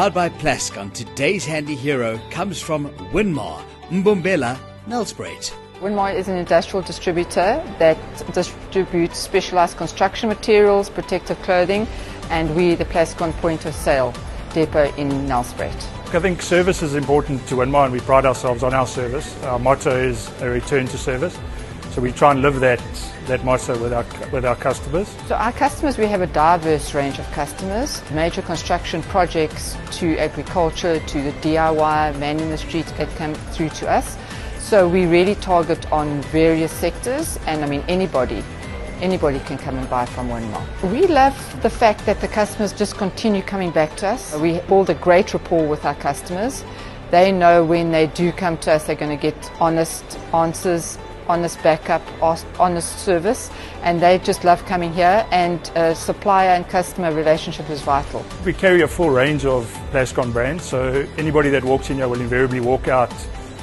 Powered by Plascon, today's handy hero comes from Winmar Mbombela, Nelspruit. Winmar is an industrial distributor that distributes specialized construction materials, protective clothing, and we're the Plascon point of sale depot in Nelspruit. I think service is important to Winmar and we pride ourselves on our service. Our motto is a return to service. So we try and live that motto with our customers. So our customers, we have a diverse range of customers, major construction projects to agriculture to the DIY, man in the street that come through to us. So we really target on various sectors, and I mean anybody can come and buy from Winmar. We love the fact that the customers just continue coming back to us. We build a great rapport with our customers. They know when they do come to us, they're going to get honest answers, honest backup, honest service, and they just love coming here, and supplier and customer relationship is vital. We carry a full range of Plascon brands, so anybody that walks in here will invariably walk out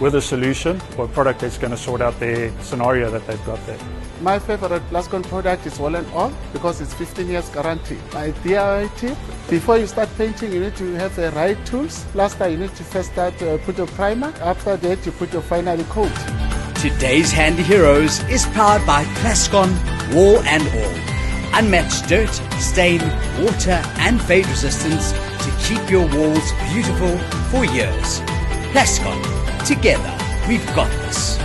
with a solution or a product that's going to sort out their scenario that they've got there. My favorite Plascon product is All and All because it's 15 years guarantee. My DIY tip, before you start painting you need to have the right tools. Plaster, you need to first start put your primer. After that you put your final coat. Today's handy heroes is powered by Plascon Wall and All. Unmatched dirt, stain, water and fade resistance to keep your walls beautiful for years. Plascon, together we've got this.